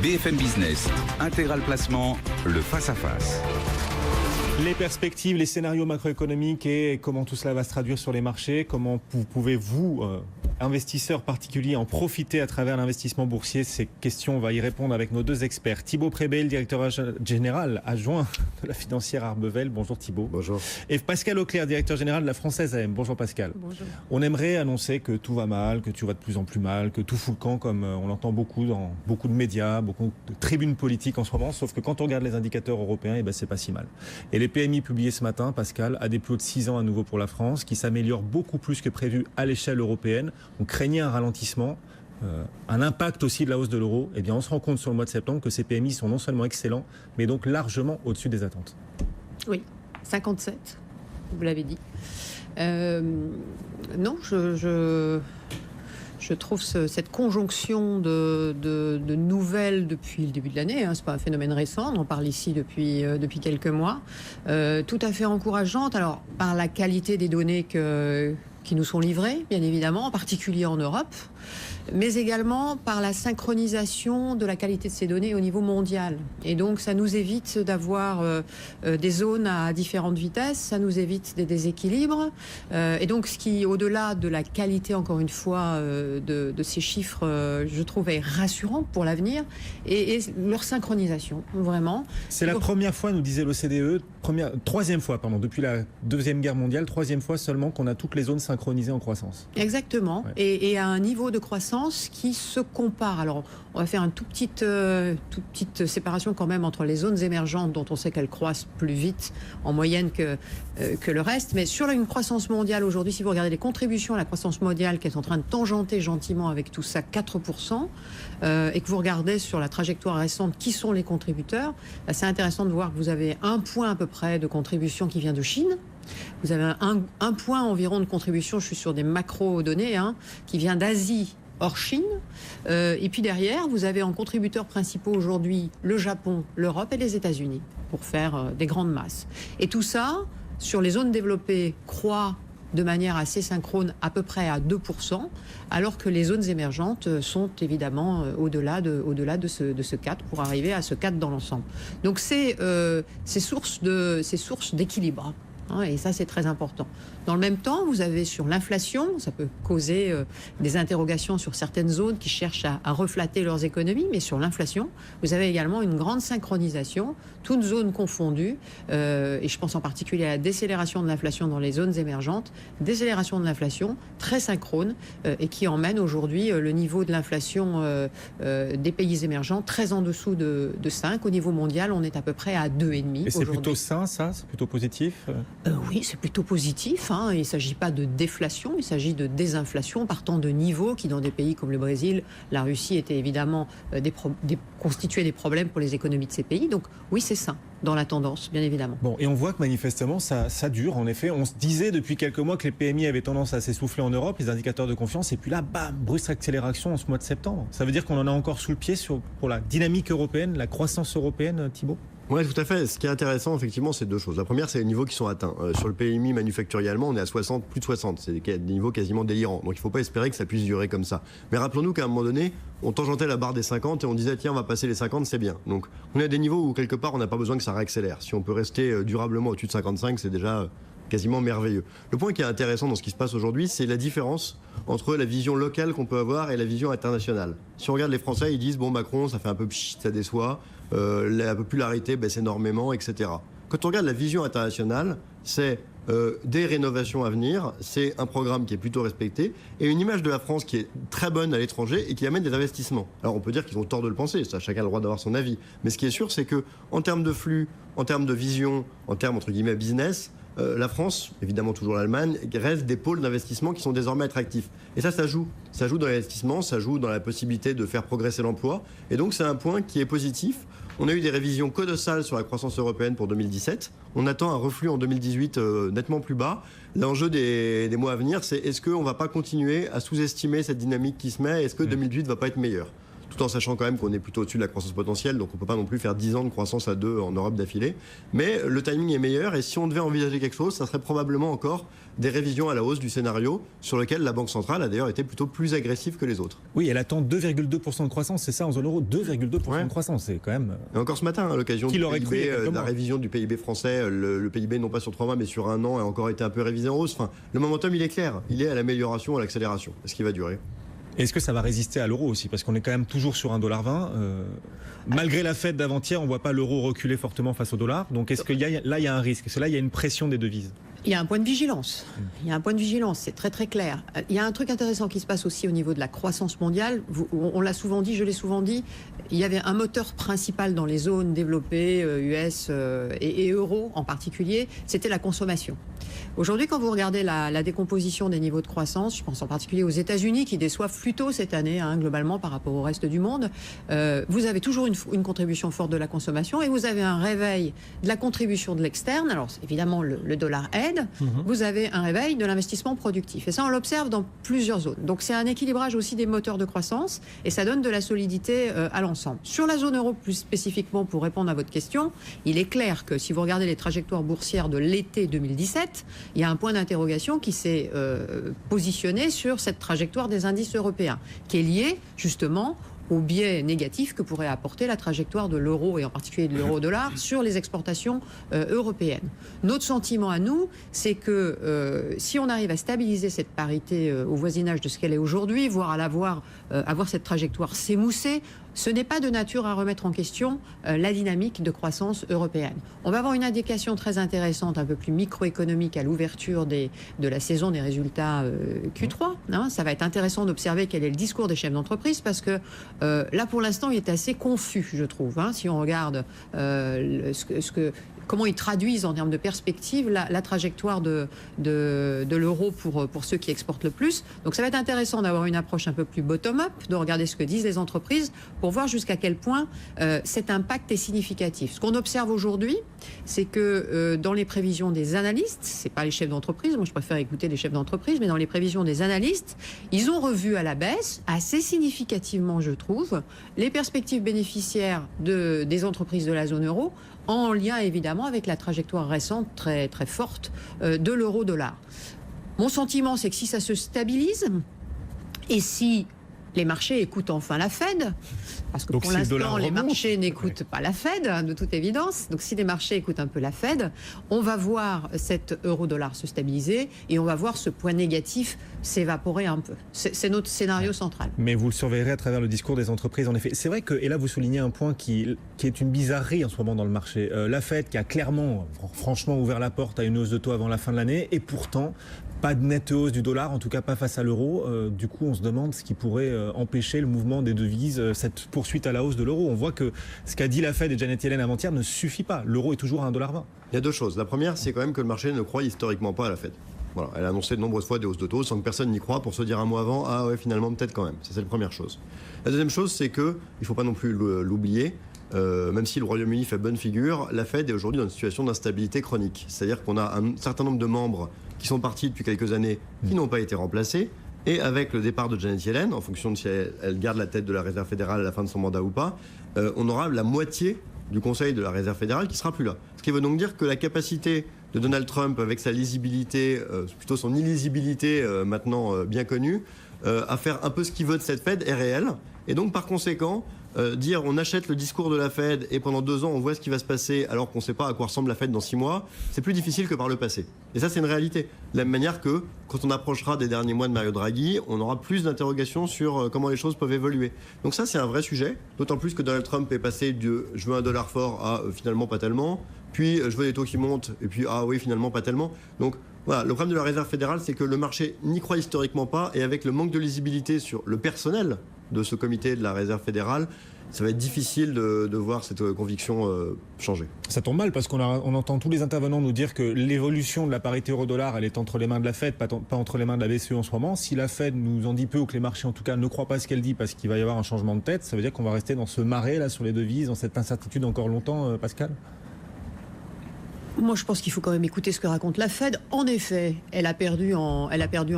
BFM Business, Intégral Placement, le face-à-face. Les perspectives, les scénarios macroéconomiques et comment tout cela va se traduire sur les marchés. Comment pouvez-vous, investisseurs particuliers, en profiter à travers l'investissement boursier? Ces questions, on va y répondre avec nos deux experts. Thibaut Prébet, le directeur général adjoint de la financière Arbevel. Bonjour Thibaut. Bonjour. Et Pascal Auclair, directeur général de la Française AM. Bonjour Pascal. Bonjour. On aimerait annoncer que tout va mal, que tout va de plus en plus mal, que tout fout le camp, comme on l'entend beaucoup dans beaucoup de médias, beaucoup de tribunes politiques en ce moment. Sauf que quand on regarde les indicateurs européens, c'est pas si mal. Et les PMI publiés ce matin, Pascal, a des plus hauts de 6 ans à nouveau pour la France, qui s'améliore beaucoup plus que prévu à l'échelle européenne. On craignait un ralentissement, un impact aussi de la hausse de l'euro. Eh bien, on se rend compte sur le mois de septembre que ces PMI sont non seulement excellents, mais donc largement au-dessus des attentes. Oui, 57, vous l'avez dit. Non, je trouve cette conjonction de nouvelles depuis le début de l'année, c'est pas un phénomène récent, on en parle ici depuis quelques mois, tout à fait encourageante. Alors, par la qualité des données qui nous sont livrées, bien évidemment, en particulier en Europe, mais également par la synchronisation de la qualité de ces données au niveau mondial. Et donc, ça nous évite d'avoir des zones à différentes vitesses, ça nous évite des déséquilibres. Et donc, ce qui, au-delà de la qualité, encore une fois, de ces chiffres, je trouve est rassurant pour l'avenir, et leur synchronisation, vraiment. C'est la première fois, nous disait l'OCDE, troisième fois, depuis la Deuxième Guerre mondiale, troisième fois seulement qu'on a toutes les zones synchronisées en croissance. Exactement. Ouais. Et à un niveau de croissance qui se compare. Alors, on va faire une toute petite séparation quand même entre les zones émergentes, dont on sait qu'elles croissent plus vite en moyenne que le reste. Mais sur une croissance mondiale aujourd'hui, si vous regardez les contributions à la croissance mondiale qui est en train de tangenter gentiment avec tout ça 4%, et que vous regardez sur la trajectoire récente qui sont les contributeurs, c'est intéressant de voir que vous avez un point à peu près de contribution qui vient de Chine. Vous avez un point environ de contribution, je suis sur des macro-données, qui vient d'Asie hors Chine. Et puis derrière, vous avez en contributeurs principaux aujourd'hui le Japon, l'Europe et les États-Unis pour faire des grandes masses. Et tout ça, sur les zones développées, croît de manière assez synchrone à peu près à 2%, alors que les zones émergentes sont évidemment au-delà de ce 4 pour arriver à ce 4 dans l'ensemble. Donc c'est source d'équilibre. Et ça, c'est très important. Dans le même temps, vous avez sur l'inflation, ça peut causer des interrogations sur certaines zones qui cherchent à reflater leurs économies, mais sur l'inflation, vous avez également une grande synchronisation, toutes zones confondues, et je pense en particulier à la décélération de l'inflation dans les zones émergentes, décélération de l'inflation très synchrone, et qui emmène aujourd'hui le niveau de l'inflation des pays émergents très en dessous de 5. Au niveau mondial, on est à peu près à 2,5. Et c'est plutôt sain, ça? C'est plutôt positif? Oui, c'est plutôt positif. Il ne s'agit pas de déflation, il s'agit de désinflation partant de niveaux qui, dans des pays comme le Brésil, la Russie, étaient évidemment constituaient des problèmes pour les économies de ces pays. Donc oui, c'est sain dans la tendance, bien évidemment. Bon, et on voit que manifestement, ça dure. En effet, on se disait depuis quelques mois que les PMI avaient tendance à s'essouffler en Europe, les indicateurs de confiance, et puis là, bam, brusque accélération en ce mois de septembre. Ça veut dire qu'on en a encore sous le pied pour la dynamique européenne, la croissance européenne, Thibaut? Oui, tout à fait. Ce qui est intéressant, effectivement, c'est deux choses. La première, c'est les niveaux qui sont atteints. Sur le PMI manufacturier allemand, on est à 60, plus de 60. C'est des niveaux quasiment délirants. Donc il ne faut pas espérer que ça puisse durer comme ça. Mais rappelons-nous qu'à un moment donné, on tangentait la barre des 50 et on disait, tiens, on va passer les 50, c'est bien. Donc on est à des niveaux où, quelque part, on n'a pas besoin que ça réaccélère. Si on peut rester durablement au-dessus de 55, c'est déjà quasiment merveilleux. Le point qui est intéressant dans ce qui se passe aujourd'hui, c'est la différence entre la vision locale qu'on peut avoir et la vision internationale. Si on regarde les Français, ils disent, bon, Macron, ça fait un peu pchit, ça déçoit, la popularité baisse énormément, etc. Quand on regarde la vision internationale, c'est des rénovations à venir, c'est un programme qui est plutôt respecté, et une image de la France qui est très bonne à l'étranger et qui amène des investissements. Alors on peut dire qu'ils ont tort de le penser, ça, chacun a le droit d'avoir son avis, mais ce qui est sûr, c'est que en termes de flux, en termes de vision, en termes entre guillemets business, la France, évidemment toujours l'Allemagne, reste des pôles d'investissement qui sont désormais attractifs. Et ça joue. Ça joue dans l'investissement, ça joue dans la possibilité de faire progresser l'emploi. Et donc c'est un point qui est positif. On a eu des révisions colossales sur la croissance européenne pour 2017. On attend un reflux en 2018 nettement plus bas. L'enjeu des mois à venir, c'est est-ce qu'on ne va pas continuer à sous-estimer cette dynamique qui se met? Est-ce que 2018 ne va pas être meilleur? tout en sachant quand même qu'on est plutôt au-dessus de la croissance potentielle, donc on ne peut pas non plus faire 10 ans de croissance à 2 en Europe d'affilée. Mais le timing est meilleur, et si on devait envisager quelque chose, ça serait probablement encore des révisions à la hausse du scénario, sur lequel la Banque centrale a d'ailleurs été plutôt plus agressive que les autres. Oui, elle attend 2,2% de croissance, c'est ça en zone euro, 2,2% de croissance, c'est quand même... Et encore ce matin, à l'occasion Qui l'aurait cru, de la révision du PIB français, le PIB non pas sur 3 mois mais sur 1 an a encore été un peu révisé en hausse. Enfin, le momentum il est clair, il est à l'amélioration, à l'accélération. Est-ce qu'il va durer ? Est-ce que ça va résister à l'euro aussi? Parce qu'on est quand même toujours sur 1,20 $. Malgré la fête d'avant-hier, on ne voit pas l'euro reculer fortement face au dollar. Donc est-ce qu'il y a, là, il y a un risque? Est-ce que là, il y a une pression des devises? Il y a un point de vigilance. Il y a un point de vigilance, c'est très très clair. Il y a un truc intéressant qui se passe aussi au niveau de la croissance mondiale. On l'a souvent dit, je l'ai souvent dit, il y avait un moteur principal dans les zones développées, US et euro en particulier, c'était la consommation. Aujourd'hui, quand vous regardez la décomposition des niveaux de croissance, je pense en particulier aux États-Unis qui déçoivent plutôt cette année, globalement par rapport au reste du monde, vous avez toujours une contribution forte de la consommation et vous avez un réveil de la contribution de l'externe. Alors évidemment, le dollar aide. Vous avez un réveil de l'investissement productif. Et ça, on l'observe dans plusieurs zones. Donc c'est un équilibrage aussi des moteurs de croissance et ça donne de la solidité à l'ensemble. Sur la zone euro, plus spécifiquement, pour répondre à votre question, il est clair que si vous regardez les trajectoires boursières de l'été 2017, il y a un point d'interrogation qui s'est positionné sur cette trajectoire des indices européens, qui est liée justement au biais négatif que pourrait apporter la trajectoire de l'euro et en particulier de l'euro-dollar sur les exportations européennes. Notre sentiment à nous, c'est que si on arrive à stabiliser cette parité au voisinage de ce qu'elle est aujourd'hui, voire à avoir cette trajectoire s'émousser, ce n'est pas de nature à remettre en question la dynamique de croissance européenne. On va avoir une indication très intéressante, un peu plus microéconomique à l'ouverture de la saison des résultats Q3. Ça va être intéressant d'observer quel est le discours des chefs d'entreprise parce que là, pour l'instant, il est assez confus, je trouve. Si on regarde comment ils traduisent en termes de perspective la trajectoire de l'euro pour ceux qui exportent le plus. Donc ça va être intéressant d'avoir une approche un peu plus bottom-up, de regarder ce que disent les entreprises pour voir jusqu'à quel point cet impact est significatif. Ce qu'on observe aujourd'hui, c'est que dans les prévisions des analystes, c'est pas les chefs d'entreprise, moi je préfère écouter les chefs d'entreprise, mais dans les prévisions des analystes, ils ont revu à la baisse, assez significativement je trouve, les perspectives bénéficiaires des entreprises de la zone euro, en lien évidemment avec la trajectoire récente très, très forte de l'euro-dollar. Mon sentiment, c'est que si ça se stabilise, et si les marchés écoutent enfin la Fed, parce que donc pour l'instant, les marchés n'écoutent pas la Fed, de toute évidence. Donc si les marchés écoutent un peu la Fed, on va voir cet euro-dollar se stabiliser et on va voir ce point négatif s'évaporer un peu. C'est notre scénario central. Mais vous le surveillerez à travers le discours des entreprises, en effet. C'est vrai que, et là vous soulignez un point qui est une bizarrerie en ce moment dans le marché. La Fed qui a clairement, franchement, ouvert la porte à une hausse de taux avant la fin de l'année, et pourtant, pas de nette hausse du dollar, en tout cas pas face à l'euro. Du coup, on se demande ce qui pourrait empêcher le mouvement des devises, cette poursuite à la hausse de l'euro. On voit que ce qu'a dit la Fed et Janet Yellen avant-hier ne suffit pas. L'euro est toujours à 1,20 $. Il y a deux choses. La première, c'est quand même que le marché ne croit historiquement pas à la Fed. Voilà, elle a annoncé de nombreuses fois des hausses de taux sans que personne n'y croit pour se dire un mois avant, ah ouais, finalement, peut-être quand même. Ça, c'est la première chose. La deuxième chose, c'est qu'il ne faut pas non plus l'oublier. Même si le Royaume-Uni fait bonne figure, la Fed est aujourd'hui dans une situation d'instabilité chronique. C'est-à-dire qu'on a un certain nombre de membres qui sont partis depuis quelques années, qui n'ont pas été remplacés. Et avec le départ de Janet Yellen, en fonction de si elle garde la tête de la Réserve fédérale à la fin de son mandat ou pas, on aura la moitié du Conseil de la Réserve fédérale qui sera plus là. Ce qui veut donc dire que la capacité de Donald Trump, avec sa lisibilité, plutôt son illisibilité maintenant bien connue, à faire un peu ce qu'il veut de cette Fed est réelle. Et donc par conséquent, dire on achète le discours de la Fed et pendant 2 ans on voit ce qui va se passer alors qu'on ne sait pas à quoi ressemble la Fed dans 6 mois, c'est plus difficile que par le passé. Et ça c'est une réalité. De la même manière que quand on approchera des derniers mois de Mario Draghi, on aura plus d'interrogations sur comment les choses peuvent évoluer. Donc ça c'est un vrai sujet, d'autant plus que Donald Trump est passé de je veux un dollar fort à finalement pas tellement, puis je veux des taux qui montent et puis ah oui finalement pas tellement. Donc voilà, le problème de la Réserve fédérale, c'est que le marché n'y croit historiquement pas et avec le manque de lisibilité sur le personnel de ce comité de la Réserve fédérale, ça va être difficile de voir cette conviction changer. Ça tombe mal parce qu'on entend tous les intervenants nous dire que l'évolution de la parité euro-dollar, elle est entre les mains de la Fed, pas entre les mains de la BCE en ce moment. Si la Fed nous en dit peu ou que les marchés en tout cas ne croient pas à ce qu'elle dit parce qu'il va y avoir un changement de tête, ça veut dire qu'on va rester dans ce marais là sur les devises, dans cette incertitude encore longtemps, Pascal ? Moi, je pense qu'il faut quand même écouter ce que raconte la Fed. En effet, elle a perdu en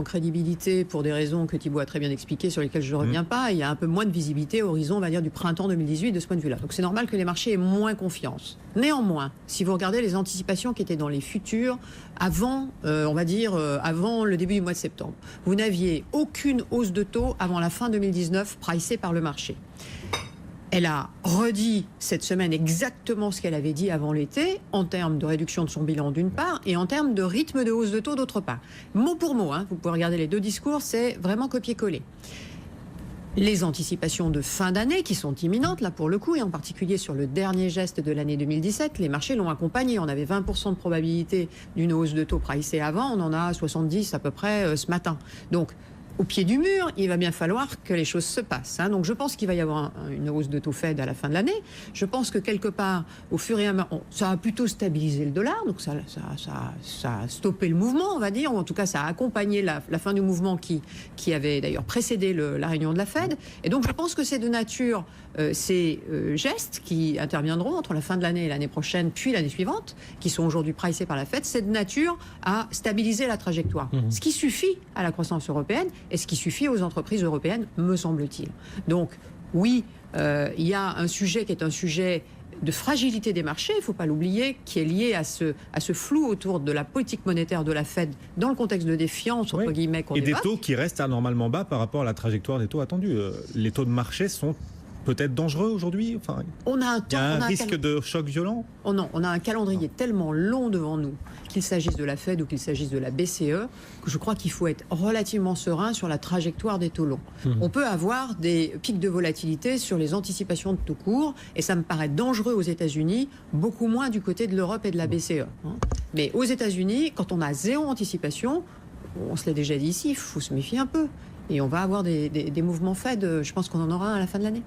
crédibilité pour des raisons que Thibault a très bien expliquées, sur lesquelles je ne reviens pas. Il y a un peu moins de visibilité au horizon, on va dire, du printemps 2018 de ce point de vue-là. Donc c'est normal que les marchés aient moins confiance. Néanmoins, si vous regardez les anticipations qui étaient dans les futurs avant, avant le début du mois de septembre, vous n'aviez aucune hausse de taux avant la fin 2019 pricée par le marché. Elle a redit cette semaine exactement ce qu'elle avait dit avant l'été, en termes de réduction de son bilan d'une part, et en termes de rythme de hausse de taux d'autre part. Mot pour mot, vous pouvez regarder les deux discours, c'est vraiment copier-coller. Les anticipations de fin d'année, qui sont imminentes, là pour le coup, et en particulier sur le dernier geste de l'année 2017, les marchés l'ont accompagné. On avait 20% de probabilité d'une hausse de taux pricée avant, on en a 70 à peu près ce matin. Donc, au pied du mur, il va bien falloir que les choses se passent. Donc je pense qu'il va y avoir une hausse de taux Fed à la fin de l'année. Je pense que quelque part, au fur et à mesure, ça a plutôt stabilisé le dollar, donc ça a stoppé le mouvement, on va dire, ou en tout cas ça a accompagné la fin du mouvement qui avait d'ailleurs précédé la réunion de la Fed. Et donc je pense que c'est de nature ces gestes qui interviendront entre la fin de l'année et l'année prochaine, puis l'année suivante, qui sont aujourd'hui pricés par la Fed, c'est de nature à stabiliser la trajectoire. Ce qui suffit à la croissance européenne et ce qui suffit aux entreprises européennes, me semble-t-il. Donc, oui, il y a un sujet qui est un sujet de fragilité des marchés, il ne faut pas l'oublier, qui est lié à ce flou autour de la politique monétaire de la Fed dans le contexte de défiance, entre guillemets, qu'on évoque. Et des taux qui restent anormalement bas par rapport à la trajectoire des taux attendus. Les taux de marché sont peut-être dangereux aujourd'hui. Enfin, il y a un risque de choc violent. Oh non, on a un calendrier tellement long devant nous, qu'il s'agisse de la Fed ou qu'il s'agisse de la BCE, que je crois qu'il faut être relativement serein sur la trajectoire des taux longs. On peut avoir des pics de volatilité sur les anticipations de taux courts, et ça me paraît dangereux aux États-Unis, beaucoup moins du côté de l'Europe et de la BCE. Mais aux États-Unis, quand on a zéro anticipation, on se l'a déjà dit ici, il faut se méfier un peu. Et on va avoir des mouvements Fed, je pense qu'on en aura un à la fin de l'année.